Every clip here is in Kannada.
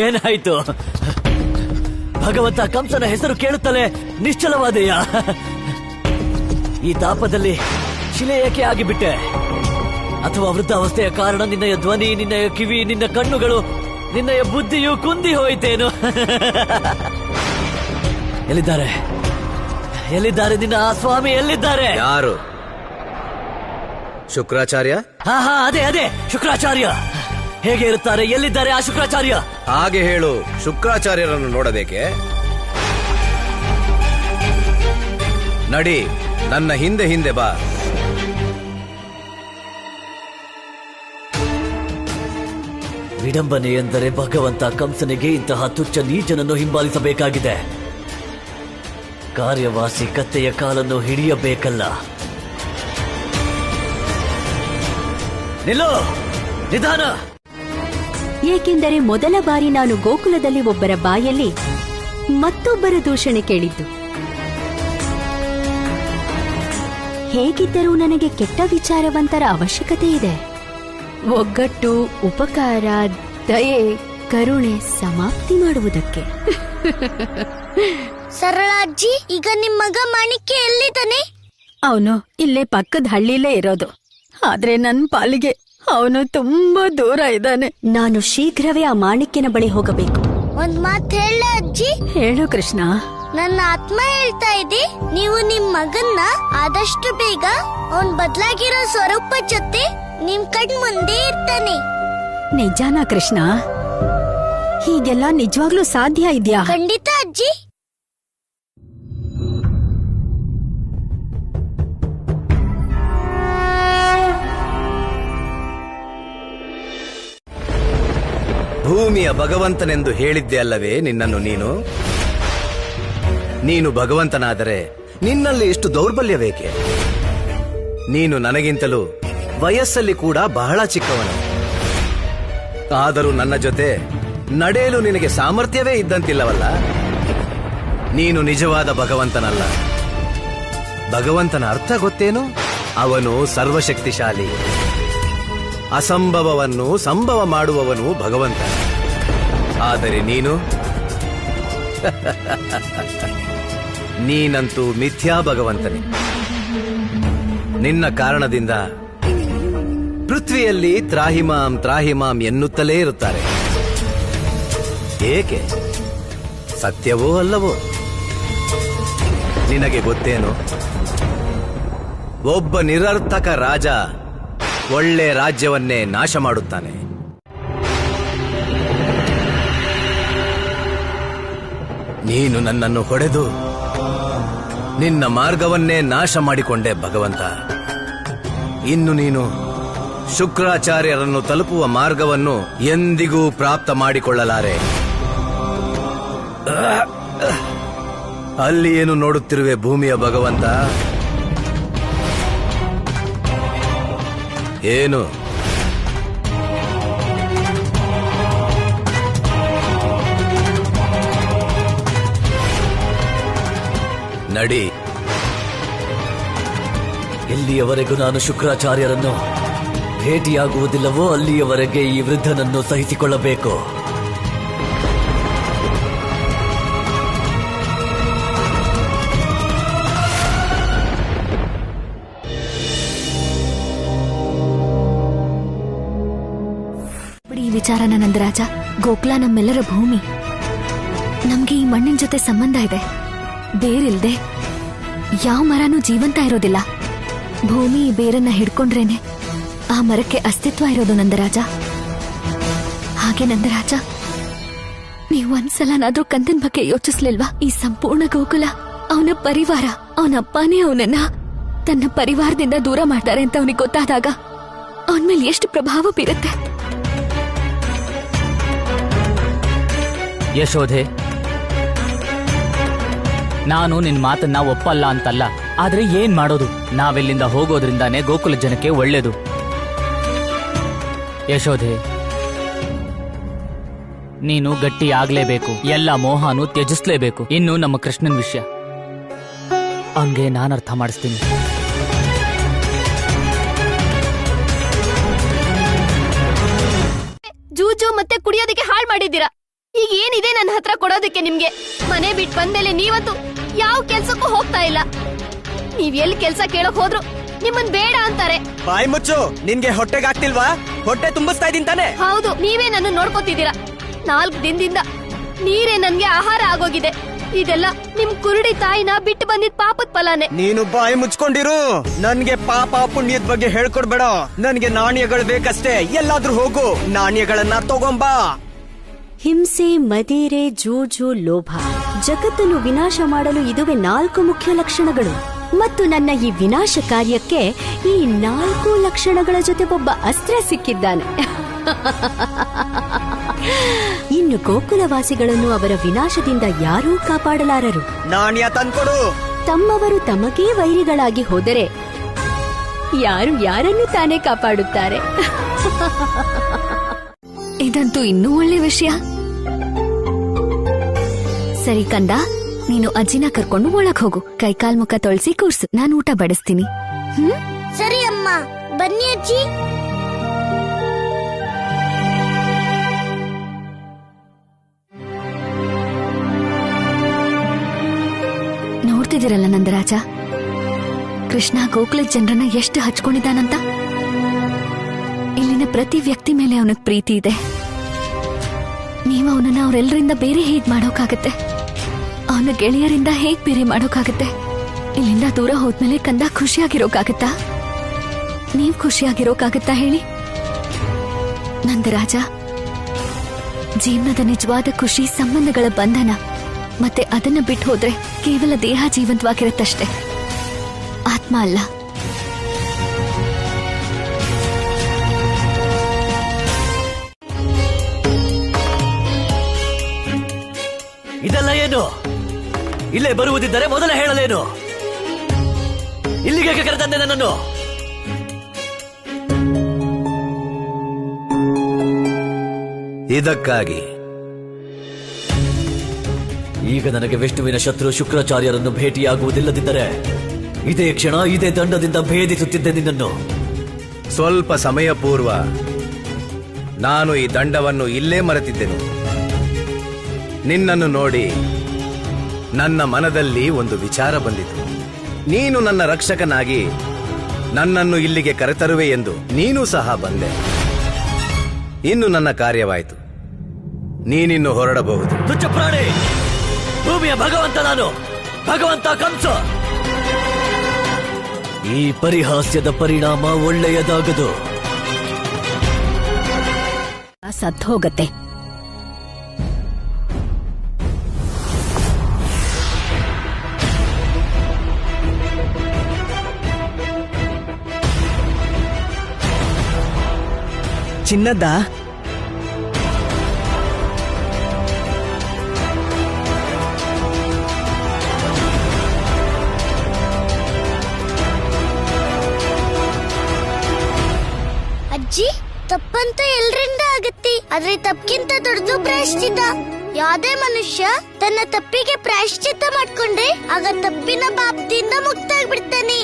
ಏನಾಯ್ತು? ಭಗವಂತ ಕಂಸನ ಹೆಸರು ಕೇಳುತ್ತಲೇ ನಿಶ್ಚಲವಾದೆಯಾ? ಈ ತಾಪದಲ್ಲಿ ಶಿಲೆ ಏಕೆ ಆಗಿಬಿಟ್ಟೆ? ಅಥವಾ ವೃದ್ಧಾವಸ್ಥೆಯ ಕಾರಣ ನಿನ್ನಯ ಧ್ವನಿ, ನಿನ್ನಯ ಕಿವಿ, ನಿನ್ನ ಕಣ್ಣುಗಳು, ನಿನ್ನಯ ಬುದ್ಧಿಯು ಕುಂದಿ ಹೋಯಿತೇನು? ಎಲ್ಲಿದ್ದಾರೆ ಎಲ್ಲಿದ್ದಾರೆ ನಿನ್ನ ಆ ಸ್ವಾಮಿ? ಎಲ್ಲಿದ್ದಾರೆ? ಯಾರು? ಶುಕ್ರಾಚಾರ್ಯ? ಹಾ ಅದೇ ಶುಕ್ರಾಚಾರ್ಯ. ಹೇಗೆ ಇರುತ್ತಾರೆ? ಎಲ್ಲಿದ್ದಾರೆ ಆ ಶುಕ್ರಾಚಾರ್ಯ? ಹಾಗೆ ಹೇಳು. ಶುಕ್ರಾಚಾರ್ಯರನ್ನು ನೋಡಬೇಕೆ? ನಡಿ, ನನ್ನ ಹಿಂದೆ ಹಿಂದೆ ಬಾ. ವಿಡಂಬನೆ ಎಂದರೆ ಭಗವಂತ ಕಂಸನಿಗೆ ಇಂತಹ ತುಚ್ಛ ನೀಚನನ್ನು ಹಿಂಬಾಲಿಸಬೇಕಾಗಿದೆ. ಕಾರ್ಯವಾಸಿ ಕತ್ತೆಯ ಕಾಲನ್ನು ಹಿಡಿಯಬೇಕಲ್ಲ. ನಿಲ್ಲು, ನಿಧಾನ. ಏಕೆಂದರೆ ಮೊದಲ ಬಾರಿ ನಾನು ಗೋಕುಲದಲ್ಲಿ ಒಬ್ಬರ ಬಾಯಲ್ಲಿ ಮತ್ತೊಬ್ಬರ ದೂಷಣೆ ಕೇಳಿದ್ದು. ಹೇಗಿದ್ದರೂ ನನಗೆ ಕೆಟ್ಟ ವಿಚಾರವಂತರ ಅವಶ್ಯಕತೆ ಇದೆ. ಒಗ್ಗಟ್ಟು, ಉಪಕಾರ, ದಯೆ, ಕರುಣೆ ಸಮಾಪ್ತಿ ಮಾಡುವುದಕ್ಕೆ. ಸರಳಾಜ್ಜಿ, ಈಗ ನಿಮ್ಮ ಮಗ ಮಾಣಿಕ್ಯ ಎಲ್ಲಿದ್ದಾನೆ? ಅವನು ಇಲ್ಲೇ ಪಕ್ಕದ ಹಳ್ಳಿಲೇ ಇರೋದು. ಆದ್ರೆ ನನ್ ಪಾಲಿಗೆ ಅವನು ತುಂಬಾ ದೂರ ಇದ್ದಾನೆ. ನಾನು ಶೀಘ್ರವೇ ಆ ಮಾಣಿಕ್ಯನ ಬಳಿ ಹೋಗಬೇಕು. ಒಂದ್ ಮಾತು ಹೇಳ ಅಜ್ಜಿ? ಹೇಳು ಕೃಷ್ಣ. ನನ್ನ ಆತ್ಮ ಹೇಳ್ತಾ ಇದೆ, ನೀವು ನಿಮ್ ಮಗನ್ನ ಆದಷ್ಟು ಬೇಗ ಅವನ್ ಬದಲಾಗಿರೋ ಸ್ವರೂಪ ಜೊತೆ ನಿಮ್ ಕಣ್ ಮುಂದೆ ಇರ್ತಾನೆ. ನಿಜಾನಾ ಕೃಷ್ಣ? ಹೀಗೆಲ್ಲ ನಿಜವಾಗ್ಲೂ ಸಾಧ್ಯ ಇದ್ಯಾ? ಖಂಡಿತ ಅಜ್ಜಿ. ಭೂಮಿಯ ಭಗವಂತನೆಂದು ಹೇಳಿದ್ದೆ ಅಲ್ಲವೇ ನಿನ್ನನ್ನು ನೀನು? ನೀನು ಭಗವಂತನಾದರೆ ನಿನ್ನಲ್ಲಿ ಎಷ್ಟು ದೌರ್ಬಲ್ಯವೇಕೆ? ನೀನು ನನಗಿಂತಲೂ ವಯಸ್ಸಲ್ಲಿ ಕೂಡ ಬಹಳ ಚಿಕ್ಕವನು. ಆದರೂ ನನ್ನ ಜೊತೆ ನಡೆಯಲು ನಿನಗೆ ಸಾಮರ್ಥ್ಯವೇ ಇದ್ದಂತಿಲ್ಲವಲ್ಲ. ನೀನು ನಿಜವಾದ ಭಗವಂತನಲ್ಲ. ಭಗವಂತನ ಅರ್ಥ ಗೊತ್ತೇನು? ಅವನು ಸರ್ವಶಕ್ತಿಶಾಲಿ. ಅಸಂಭವವನ್ನು ಸಂಭವ ಮಾಡುವವನು ಭಗವಂತ. ಆದರೆ ನೀನು ನೀನಂತೂ ಮಿಥ್ಯಾ ಭಗವಂತನೇ. ನಿನ್ನ ಕಾರಣದಿಂದ ಪೃಥ್ವಿಯಲ್ಲಿ ತ್ರಾಹಿಮಾಂ ತ್ರಾಹಿಮಾಂ ಎನ್ನುತ್ತಲೇ ಇರುತ್ತಾರೆ. ಏಕೆ? ಸತ್ಯವೋ ಅಲ್ಲವೋ? ನಿನಗೆ ಗೊತ್ತೇನು? ಒಬ್ಬ ನಿರರ್ಥಕ ರಾಜ ಒಳ್ಳೆ ರಾಜ್ಯವನ್ನೇ ನಾಶ ಮಾಡುತ್ತಾನೆ. ನೀನು ನನ್ನನ್ನು ಹೊಡೆದು ನಿನ್ನ ಮಾರ್ಗವನ್ನೇ ನಾಶ ಮಾಡಿಕೊಂಡೆ ಭಗವಂತ. ಇನ್ನು ನೀನು ಶುಕ್ರಾಚಾರ್ಯರನ್ನು ತಲುಪುವ ಮಾರ್ಗವನ್ನು ಎಂದಿಗೂ ಪ್ರಾಪ್ತ ಮಾಡಿಕೊಳ್ಳಲಾರೆ. ಅಲ್ಲಿ ಏನು ನೋಡುತ್ತಿರುವೆ ಭೂಮಿಯ ಭಗವಂತ? ಏನು? ನಡಿ. ಎಲ್ಲಿಯವರೆಗೂ ನಾನು ಶುಕ್ರಾಚಾರ್ಯರನ್ನು ಭೇಟಿಯಾಗುವುದಿಲ್ಲವೋ ಅಲ್ಲಿಯವರೆಗೆ ಈ ವೃದ್ಧನನ್ನು ಸಹಿಸಿಕೊಳ್ಳಬೇಕು. ಈ ವಿಚಾರನ ನಂದರಾಜ, ಗೋಕುಲ ನಮ್ಮೆಲ್ಲರ ಭೂಮಿ. ನಮ್ಗೆ ಈ ಮಣ್ಣಿನ ಜೊತೆ ಸಂಬಂಧ ಇದೆ. ಬೇರಿಲ್ದೆ ಯಾವ ಮರನೂ ಜೀವಂತ ಇರೋದಿಲ್ಲ. ಭೂಮಿ ಬೇರನ್ನ ಹಿಡ್ಕೊಂಡ್ರೇನೆ ಆ ಮರಕ್ಕೆ ಅಸ್ತಿತ್ವ ಇರೋದು ನಂದರಾಜ. ಹಾಗೆ ನಂದರಾಜ, ನೀವು ಒಂದ್ಸಲನಾದ್ರೂ ಕಂದನ್ ಬಗ್ಗೆ ಯೋಚಿಸ್ಲಿಲ್ವಾ? ಈ ಸಂಪೂರ್ಣ ಗೋಕುಲ ಅವನ ಪರಿವಾರ, ಅವನಪ್ಪನೇ ಅವನನ್ನ ತನ್ನ ಪರಿವಾರದಿಂದ ದೂರ ಮಾಡ್ತಾರೆ ಅಂತ ಅವನಿಗೆ ಗೊತ್ತಾದಾಗ ಅವನ ಮೇಲೆ ಎಷ್ಟು ಪ್ರಭಾವ ಬೀರುತ್ತೆ. ಯಶೋಧೆ, ನಾನು ನಿನ್ ಮಾತನ್ನ ಒಪ್ಪಲ್ಲ ಅಂತಲ್ಲ, ಆದ್ರೆ ಏನ್ ಮಾಡೋದು? ನಾವೆಲ್ಲಿಂದ ಹೋಗೋದ್ರಿಂದಾನೇ ಗೋಕುಲ ಜನಕ್ಕೆ ಒಳ್ಳೇದು. ಯಶೋಧೆ, ನೀನು ಗಟ್ಟಿ ಆಗ್ಲೇಬೇಕು. ಎಲ್ಲ ಮೋಹನು ತ್ಯಜಿಸ್ಲೇಬೇಕು. ಇನ್ನು ನಮ್ಮ ಕೃಷ್ಣನ್ ವಿಷಯ ಅವನ್ಗೆ ನಾನು ಅರ್ಥ ಮಾಡಿಸ್ತೀನಿ. ಮಾಡಿದ್ದೀರಾ. ಈಗ ಏನಿದೆ ನನ್ನ ಹತ್ರ ಕೊಡೋದಕ್ಕೆ ನಿಮ್ಗೆ? ಮನೆ ಬಿಟ್ಟು ಬಂದ್ಮೇಲೆ ನೀವಂತೂ ಯಾವ ಕೆಲ್ಸಕ್ಕೂ ಹೋಗ್ತಾ ಇಲ್ಲ. ನೀವ್ ಎಲ್ಲಿ ಕೆಲ್ಸ ಕೇಳಕ್ ಹೋದ್ರು ನಿಮ್ಮನ್ ಬೇಡ ಅಂತಾರೆ. ಬಾಯಿ ಮುಚ್ಚು, ನಿನ್ಗೆ ಹೊಟ್ಟೆಗಾಗ್ತಿಲ್ವಾ? ಹೊಟ್ಟೆ ತುಂಬಿಸ್ತಾ ಇದೀನಿ ತಾನೆ. ಹೌದು, ನೀವೇ ನನ್ನ ನೋಡ್ಕೊತಿದ್ದೀರಾ. 4 ದಿನದಿಂದ ನೀರೇ ನನ್ಗೆ ಆಹಾರ ಆಗೋಗಿದೆ. ಇದೆಲ್ಲ ನಿಮ್ ಕುರುಡಿ ತಾಯಿನ ಬಿಟ್ಟು ಬಂದಿದ್ ಪಾಪದ ಫಲಾನೆ. ನೀನು ಬಾಯಿ ಮುಚ್ಕೊಂಡಿರು. ನನ್ಗೆ ಪಾಪ ಪುಣ್ಯದ ಬಗ್ಗೆ ಹೇಳ್ಕೊಡ್ಬೇಡ. ನನ್ಗೆ ನಾಣ್ಯಗಳು ಬೇಕಷ್ಟೇ. ಎಲ್ಲಾದ್ರೂ ಹೋಗು, ನಾಣ್ಯಗಳನ್ನ ತಗೊಂಬಾ. ಹಿಂಸೆ, ಮದಿರೆ, ಜೂಜು, ಲೋಭ, ಜಗತ್ತನ್ನು ವಿನಾಶ ಮಾಡಲು ಇದುವೇ 4 ಮುಖ್ಯ ಲಕ್ಷಣಗಳು. ಮತ್ತು ನನ್ನ ಈ ವಿನಾಶ ಕಾರ್ಯಕ್ಕೆ ಈ 4 ಲಕ್ಷಣಗಳ ಜೊತೆ ಒಬ್ಬ ಅಸ್ತ್ರ ಸಿಕ್ಕಿದ್ದಾನೆ. ಇನ್ನು ಗೋಕುಲವಾಸಿಗಳನ್ನು ಅವರ ವಿನಾಶದಿಂದ ಯಾರೂ ಕಾಪಾಡಲಾರರು. ನಾಣ್ಯ ತಂದ್ಕೊಡು. ತಮ್ಮವರು ತಮಗೇ ವೈರಿಗಳಾಗಿ ಹೋದರೆ ಯಾರು ಯಾರನ್ನು ತಾನೇ ಕಾಪಾಡುತ್ತಾರೆ? ಇದಂತೂ ಇನ್ನೂ ಒಳ್ಳೆ ವಿಷಯ. ಸರಿ ಕಂದ, ನೀನು ಅಜ್ಜಿನ ಕರ್ಕೊಂಡು ಒಳಗ್ ಹೋಗು. ಕೈಕಾಲ್ ಮುಖ ತೊಳ್ಸಿ ಕೂರ್ಸು, ನಾನು ಊಟ ಬಡಿಸ್ತೀನಿ. ಸರಿ ಅಮ್ಮ, ಬನ್ನಿ ಅಜ್ಜಿ. ನೋಡ್ತಿದ್ದೀರಲ್ಲ ನಂದರಾಜ, ಕೃಷ್ಣ ಗೋಕುಲದ ಜನರನ್ನ ಎಷ್ಟು ಹಚ್ಕೊಂಡಿದ್ದಾನಂತ. ಇಲ್ಲಿನ ಪ್ರತಿ ವ್ಯಕ್ತಿ ಮೇಲೆ ಅವನಿಗೆ ಪ್ರೀತಿ ಇದೆ. ನೀವು ಅವನನ್ನ ಅವರೆಲ್ಲರಿಂದ ಬೇರೆ ಹೇಗ್ ಮಾಡೋಕಾಗತ್ತೆ? ಅವನ ಗೆಳೆಯರಿಂದ ಹೇಗ್ ಬೇರೆ ಮಾಡೋಕಾಗತ್ತೆ? ಇಲ್ಲಿಂದ ದೂರ ಹೋದ್ಮೇಲೆ ಕಂದ ಖುಷಿಯಾಗಿರೋಕಾಗತ್ತಾ? ನೀವ್ ಖುಷಿಯಾಗಿರೋಕಾಗತ್ತಾ ಹೇಳಿ? ನಂದರಾಜ, ಜೀವನದ ನಿಜವಾದ ಖುಷಿ ಸಂಬಂಧಗಳ ಬಂಧನ. ಮತ್ತೆ ಅದನ್ನ ಬಿಟ್ಟು ಹೋದ್ರೆ ಕೇವಲ ದೇಹ ಜೀವಂತವಾಗಿರುತ್ತಷ್ಟೇ, ಆತ್ಮ ಅಲ್ಲ. ಇದೆಲ್ಲ ಏನು? ಇಲ್ಲೇ ಬರುವುದಿದ್ದರೆ ಮೊದಲೇ ಹೇಳಲೇನು? ಇಲ್ಲಿಗೆ ಕರೆದಂತೆ ನನ್ನನ್ನು? ಇದಕ್ಕಾಗಿ ಈಗ ನನಗೆ ವಿಷ್ಣುವಿನ ಶತ್ರು ಶುಕ್ರಾಚಾರ್ಯರನ್ನು ಭೇಟಿಯಾಗುವುದಿಲ್ಲದಿದ್ದರೆ ಇದೇ ಕ್ಷಣ ಇದೇ ದಂಡದಿಂದ ಭೇದಿಸುತ್ತಿದ್ದೆ ನಿನ್ನನ್ನು. ಸ್ವಲ್ಪ ಸಮಯ ಪೂರ್ವ ನಾನು ಈ ದಂಡವನ್ನು ಇಲ್ಲೇ ಮರೆತಿದ್ದೆನು. ನಿನ್ನನ್ನು ನೋಡಿ ನನ್ನ ಮನದಲ್ಲಿ ಒಂದು ವಿಚಾರ ಬಂದಿತು. ನೀನು ನನ್ನ ರಕ್ಷಕನಾಗಿ ನನ್ನನ್ನು ಇಲ್ಲಿಗೆ ಕರೆತರುವೆ ಎಂದು ನೀನು ಸಹ ಬಂದೆ. ಇನ್ನು ನನ್ನ ಕಾರ್ಯವಾಯಿತು. ನೀನಿನ್ನು ಹೊರಡಬಹುದು. ತುಚ್ಛ ಪ್ರಾಣಿ, ಭೂಮಿಯ ಭಗವಂತ ನಾನು, ಭಗವಂತ ಕಂಸ. ಈ ಪರಿಹಾಸ್ಯದ ಪರಿಣಾಮ ಒಳ್ಳೆಯದಾಗದು. ಸತ್ತು ಹೋಗತ್ತೆ. ಚಿನ್ನದ ಅಜ್ಜಿ, ತಪ್ಪಂತ ಎಲ್ರಿಂದ ಆಗತ್ತಿ, ಆದ್ರೆ ತಪ್ಪಿಗಿಂತ ದೊಡ್ಡದು ಪ್ರಾಯಶ್ಚಿತ್ತ. ಯಾವುದೇ ಮನುಷ್ಯ ತನ್ನ ತಪ್ಪಿಗೆ ಪ್ರಾಯಶ್ಚಿತ್ತ ಮಾಡ್ಕೊಂಡ್ರೆ ಆಗ ತಪ್ಪಿನ ಪಾಪದಿಂದ ಮುಕ್ತ ಆಗ್ಬಿಡ್ತಾನೆ.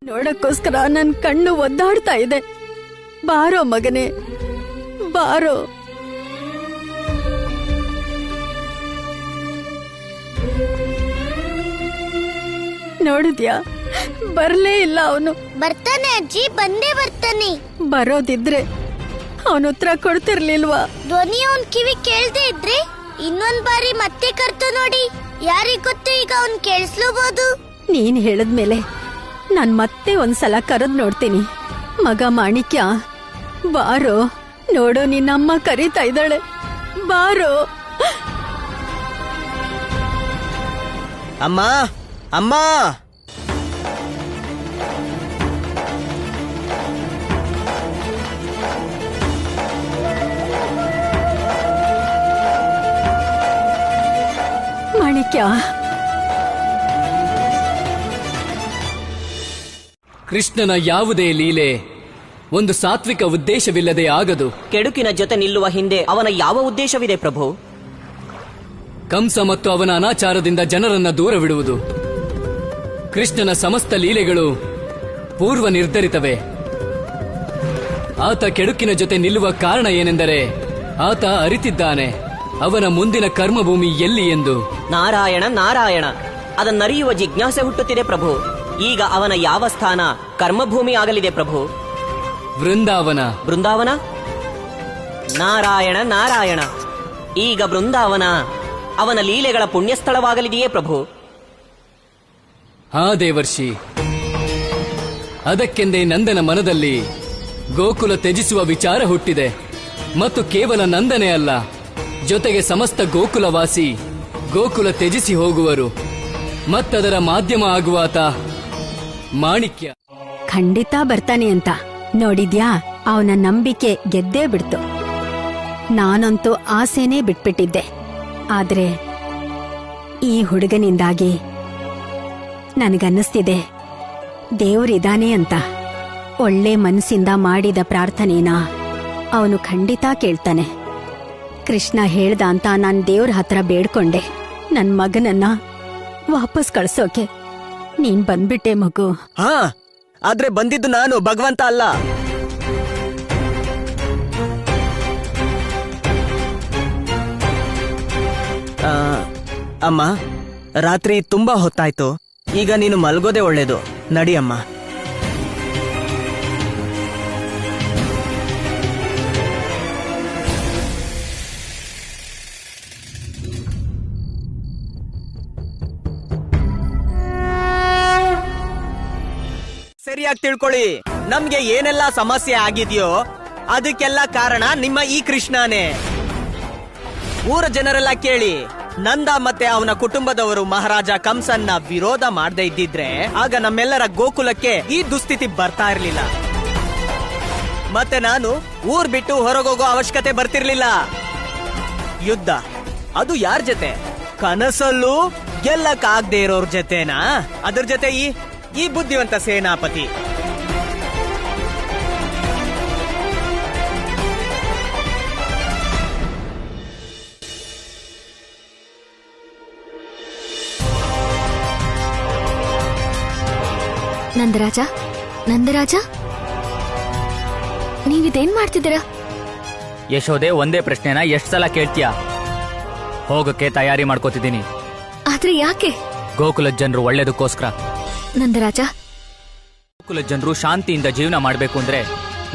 ನೋಡಕ್ಕೋಸ್ಕರ ನನ್ ಕಣ್ಣು ಒದ್ದಾಡ್ತಾ ಇದೆ. ಬಾರೋ ಮಗನೇ, ಬಾರೋ. ನೋಡಿದ್ಯಾ, ಬರ್ಲೇ ಇಲ್ಲ ಅವನು. ಬರ್ತಾನೆ ಅಜ್ಜಿ, ಬಂದೇ ಬರ್ತಾನೆ. ಬರೋದಿದ್ರೆ ಅವನ ಉತ್ತರ ಕೊಡ್ತಿರ್ಲಿಲ್ವಾ? ಧ್ವನಿ ಅವನ್ ಕಿವಿ ಕೇಳ್ದೆ ಇದ್ರೆ ಇನ್ನೊಂದ್ ಬಾರಿ ಮತ್ತೆ ಕರ್ತು ನೋಡಿ. ಯಾರಿಗ್ ಗೊತ್ತು, ಈಗ ಅವನ್ ಕೇಳಿಸ್ಲೂಬಹುದು. ನೀನ್ ಹೇಳದ್ಮೇಲೆ ನಾನ್ ಮತ್ತೆ ಒಂದ್ಸಲ ಕರೆದ್ ನೋಡ್ತೀನಿ. ಮಗ ಮಾಣಿಕ್ಯ, ಬಾರೋ. ನೋಡು, ನಿನ್ನಮ್ಮ ಕರೀತಾ ಇದ್ದಾಳೆ, ಬಾರೋ. ಅಮ್ಮ, ಅಮ್ಮ. ಮಾಣಿಕ್ಯ, ಕೃಷ್ಣನ ಯಾವುದೇ ಲೀಲೆ ಒಂದು ಸಾತ್ವಿಕ ಉದ್ದೇಶವಿಲ್ಲದೆ ಆಗದು. ಕೆಡುಕಿನ ಜೊತೆ ನಿಲ್ಲುವ ಹಿಂದೆ ಅವನ ಯಾವ ಉದ್ದೇಶವಿದೆ ಪ್ರಭು? ಕಂಸ ಮತ್ತು ಅವನ ಅನಾಚಾರದಿಂದ ಜನರನ್ನ ದೂರವಿಡುವುದು. ಕೃಷ್ಣನ ಸಮಸ್ತ ಲೀಲೆಗಳು ಪೂರ್ವ ನಿರ್ಧರಿತವೇ. ಆತ ಕೆಡುಕಿನ ಜೊತೆ ನಿಲ್ಲುವ ಕಾರಣ ಏನೆಂದರೆ ಆತ ಅರಿತಿದ್ದಾನೆ ಅವನ ಮುಂದಿನ ಕರ್ಮಭೂಮಿ ಎಲ್ಲಿ ಎಂದು. ನಾರಾಯಣ ನಾರಾಯಣ, ಅದನ್ನರಿಯುವ ಜಿಜ್ಞಾಸೆ ಹುಟ್ಟುತ್ತಿದೆ ಪ್ರಭು. ಈಗ ಅವನ ಯಾವ ಸ್ಥಾನ ಕರ್ಮಭೂಮಿ ಆಗಲಿದೆ ಪ್ರಭು? ವೃಂದಾವನ. ಬೃಂದಾವನ? ನಾರಾಯಣ ನಾರಾಯಣ, ಈಗ ಬೃಂದಾವನ ಅವನ ಲೀಲೆಗಳ ಪುಣ್ಯಸ್ಥಳವಾಗಲಿದೆಯೇ ಪ್ರಭು? ಹಾ ದೇವರ್ಷಿ, ಅದಕ್ಕೆಂದೇ ನಂದನ ಮನದಲ್ಲಿ ಗೋಕುಲ ತ್ಯಜಿಸುವ ವಿಚಾರ ಹುಟ್ಟಿದೆ. ಮತ್ತು ಕೇವಲ ನಂದನೆ ಅಲ್ಲ, ಜೊತೆಗೆ ಸಮಸ್ತ ಗೋಕುಲವಾಸಿ ಗೋಕುಲ ತ್ಯಜಿಸಿ ಹೋಗುವರು. ಮತ್ತದರ ಮಾಧ್ಯಮ ಆಗುವಾತ ಮಾಣಿಕ್ಯ. ಖಂಡಿತ ಬರ್ತಾನೆ ಅಂತ ನೋಡಿದ್ಯಾ, ಅವನ ನಂಬಿಕೆ ಗೆದ್ದೇ ಬಿಡ್ತು. ನಾನಂತೂ ಆಸೆನೇ ಬಿಟ್ಬಿಟ್ಟಿದ್ದೆ. ಆದ್ರೆ ಈ ಹುಡುಗನಿಂದಾಗಿ ನನಗನ್ನಿಸ್ತಿದೆ ದೇವ್ರಿದಾನೆ ಅಂತ. ಒಳ್ಳೆ ಮನಸ್ಸಿಂದ ಮಾಡಿದ ಪ್ರಾರ್ಥನೆನ ಅವನು ಖಂಡಿತ ಕೇಳ್ತಾನೆ. ಕೃಷ್ಣ ಹೇಳ್ದ ಅಂತ ನಾನ್ ದೇವ್ರ ಹತ್ರ ಬೇಡ್ಕೊಂಡೆ, ನನ್ ಮಗನನ್ನ ವಾಪಸ್ ಕಳ್ಸೋಕೆ. ನೀನ್ ಬಂದ್ಬಿಟ್ಟೆ ಮಗು. ಹಾ, ಆದ್ರೆ ಬಂದಿದ್ದು ನಾನು, ಭಗವಂತ ಅಲ್ಲ. ಅಮ್ಮ, ರಾತ್ರಿ ತುಂಬಾ ಹೊತ್ತಾಯ್ತು. ಈಗ ನೀನು ಮಲ್ಗೋದೇ ಒಳ್ಳೇದು. ನಡಿ ಅಮ್ಮ. ಸರಿಯಾಗಿ ತಿಳ್ಕೊಳ್ಳಿ, ನಮ್ಗೆ ಏನೆಲ್ಲ ಸಮಸ್ಯೆ ಆಗಿದೆಯೋ ಅದಕ್ಕೆಲ್ಲ ಕಾರಣ ನಿಮ್ಮ ಈ ಕೃಷ್ಣನೇ. ಊರ ಜನರೆಲ್ಲ ಕೇಳಿ, ನಂದ ಮತ್ತೆ ಅವನ ಕುಟುಂಬದವರು ಮಹಾರಾಜ ಕಂಸನ್ನ ವಿರೋಧ ಮಾಡದೇ ಇದ್ದಿದ್ರೆ ಆಗ ನಮ್ಮೆಲ್ಲರ ಗೋಕುಲಕ್ಕೆ ಈ ದುಸ್ಥಿತಿ ಬರ್ತಾ ಇರ್ಲಿಲ್ಲ. ಮತ್ತೆ ನಾನು ಊರ್ ಬಿಟ್ಟು ಹೊರಗೋಗೋ ಅವಶ್ಯಕತೆ ಬರ್ತಿರ್ಲಿಲ್ಲ. ಯುದ್ಧ ಅದು ಯಾರ ಜೊತೆ? ಕನಸಲ್ಲೂ ಗೆಲ್ಲಕ್ಕಾಗದೆ ಇರೋರ್ ಜೊತೆನಾ? ಅದ್ರ ಜೊತೆ ಈ ಬುದ್ಧಿವಂತ ಸೇನಾಪತಿ. ನಂದರಾಜ, ನಂದರಾಜ, ನೀವಿದೇನ್ ಮಾಡ್ತಿದ್ದೀರಾ? ಯಶೋದೆ, ಒಂದೇ ಪ್ರಶ್ನೆನ ಎಷ್ಟ್ ಸಲ ಕೇಳ್ತೀಯಾ? ಹೋಗಕ್ಕೆ ತಯಾರಿ ಮಾಡ್ಕೋತಿದ್ದೀನಿ. ಆದ್ರೆ ಯಾಕೆ? ಗೋಕುಲದ ಜನರು ಒಳ್ಳೇದಕ್ಕೋಸ್ಕರ. ನಂದರಾಜ, ಗೋಕುಲದ ಜನರು ಶಾಂತಿಯಿಂದ ಜೀವನ ಮಾಡ್ಬೇಕು ಅಂದ್ರೆ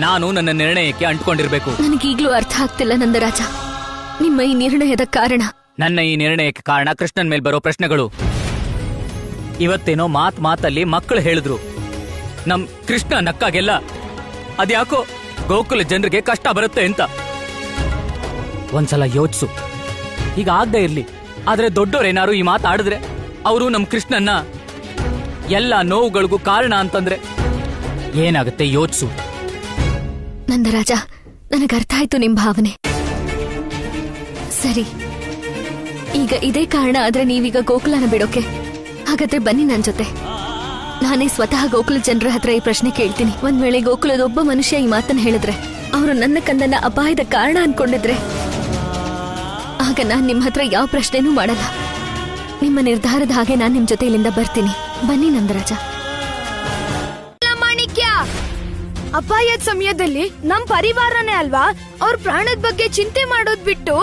ನಾನು ನನ್ನ ನಿರ್ಣಯಕ್ಕೆ ಅಂಟ್ಕೊಂಡಿರ್ಬೇಕು. ನನಗೀಗ್ಲೂ ಅರ್ಥ ಆಗ್ತಿಲ್ಲ ನಂದರಾಜ, ನಿಮ್ಮ ಈ ನಿರ್ಣಯದ ಕಾರಣ. ನನ್ನ ಈ ನಿರ್ಣಯಕ್ಕೆ ಕಾರಣ ಕೃಷ್ಣನ್ ಮೇಲ್ ಬರೋ ಪ್ರಶ್ನೆಗಳು. ಇವತ್ತೇನೋ ಮಾತಲ್ಲಿ ಮಕ್ಕಳು ಹೇಳಿದ್ರು, ನಮ್ ಕೃಷ್ಣ ನಕ್ಕಾಗೆಲ್ಲ ಅದ್ಯಾಕೋ ಗೋಕುಲ ಜನರಿಗೆ ಕಷ್ಟ ಬರುತ್ತೆ ಅಂತ. ಒಂದ್ಸಲ ಯೋಚಿಸು, ಈಗ ಆಗದೆ ಇರ್ಲಿ, ಆದ್ರೆ ದೊಡ್ಡೋರೇನಾರು ಈ ಮಾತಾಡಿದ್ರೆ ಅವರು ನಮ್ ಕೃಷ್ಣನ್ನ ಎಲ್ಲ ನೋವುಗಳಿಗೂ ಕಾರಣ ಅಂತಂದ್ರೆ ಏನಾಗುತ್ತೆ ಯೋಚಿಸು. ನಂದರಾಜ, ನನಗರ್ಥ ಆಯ್ತು ನಿಮ್ ಭಾವನೆ. ಸರಿ, ಈಗ ಇದೇ ಕಾರಣ ಆದ್ರೆ ನೀವೀಗ ಗೋಕುಲನ ಬಿಡೋಕೆ. ಹಾಗಾದ್ರೆ ಬನ್ನಿ ನನ್ ಜೊತೆ. ನಾನೇ ಸ್ವತಃ ಗೋಕುಲ ಜನರ ಹತ್ರ ಈ ಪ್ರಶ್ನೆ ಕೇಳ್ತೀನಿ. ಒಂದ್ ವೇಳೆ ಗೋಕುಲದ ಒಬ್ಬ ಮನುಷ್ಯ ಈ ಮಾತನ್ನ ಹೇಳಿದ್ರೆ, ಅವರು ನನ್ನ ಕಂದನ್ನ ಅಪಾಯದ ಕಾರಣ ಅನ್ಕೊಂಡಿದ್ರೆ, ಆಗ ನಾನ್ ನಿಮ್ ಹತ್ರ ಯಾವ ಪ್ರಶ್ನೆನೂ ಮಾಡಲ್ಲ. ನಿಮ್ಮ ನಿರ್ಧಾರದ ಹಾಗೆ ನಾನ್ ನಿಮ್ ಜೊತೆ ಇಲ್ಲಿಂದ ಬರ್ತೀನಿ. ಬನ್ನಿ ನಂದರಾಜ. ಮಾಣಿಕ್ಯ, ಅಪಾಯದ ಸಮಯದಲ್ಲಿ ನಮ್ ಪರಿವಾರನೇ ಅಲ್ವಾ ಅವ್ರ ಪ್ರಾಣದ ಬಗ್ಗೆ ಚಿಂತೆ ಮಾಡೋದ್ ಬಿಟ್ಟು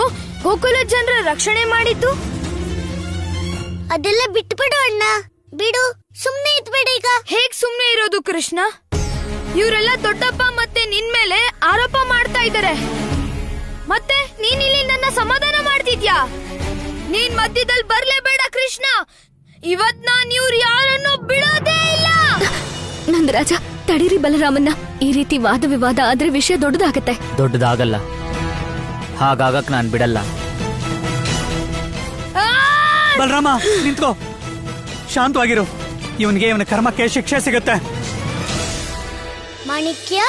ಗೋಕುಲ ಜನರ ರಕ್ಷಣೆ ಮಾಡಿದ್ದು. ಅದೆಲ್ಲ ಬಿಟ್ಬಿಡು ಅಣ್ಣ, ಬಿಡು. ಸುಮ್ನೆ ಇದ್ಬೇಡ. ಈಗ ಹೇಗ್ ಸುಮ್ನೆ ಇರೋದು ಕೃಷ್ಣ? ಇವರೆಲ್ಲ ದೊಡ್ಡಪ್ಪ ಮತ್ತೆ ನಿನ್ ಮೇಲೆ ಆರೋಪ ಮಾಡ್ತಾ ಇದ್ದಾರೆ. ಮತ್ತೆ ನೀನಿಲ್ಲಿ ನನ್ನ ಸಮಾಧಾನ ಮಾಡ್ತಿದ್ಯಾ? ನೀನ್ ಮಧ್ಯದಲ್ಲಿ ಬರ್ಲೇಬೇಡ ಕೃಷ್ಣ. ಇವತ್ ನಾನ್ ಇವ್ರು ಯಾರನ್ನೂ ಬಿಡೋದೇ ಇಲ್ಲ. ನಂದರಾಜ, ತಡೀರಿ ಬಲರಾಮನ್ನ. ಈ ರೀತಿ ವಾದ ವಿವಾದ ಆದ್ರೆ ವಿಷಯ ದೊಡ್ಡದಾಗತ್ತೆ. ದೊಡ್ಡದಾಗಲ್ಲ, ಹಾಗಾಗಕ್ ನಾನ್ ಬಿಡಲ್ಲ. ಬಲರಾಮ, ನಿಂತ್ಕೋ, ಶಾಂತವಾಗಿರು. ಇವನಿಗೆ ಇವನ ಕರ್ಮಕ್ಕೆ ಶಿಕ್ಷೆ ಸಿಗುತ್ತೆ. ಮಾಣಿಕ್ಯ,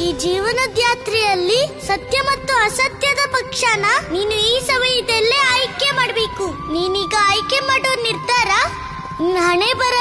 ಈ ಜೀವನದ ಯಾತ್ರೆಯಲ್ಲಿ ಸತ್ಯ ಮತ್ತು ಅಸತ್ಯದ ಪಕ್ಷನ ನೀನು ಈ ಸಮಯದಲ್ಲೇ ಆಯ್ಕೆ ಮಾಡಬೇಕು. ನೀನೀಗ ಆಯ್ಕೆ ಮಾಡೋ ನಿರ್ಧಾರ ಹಣೆ ಬರ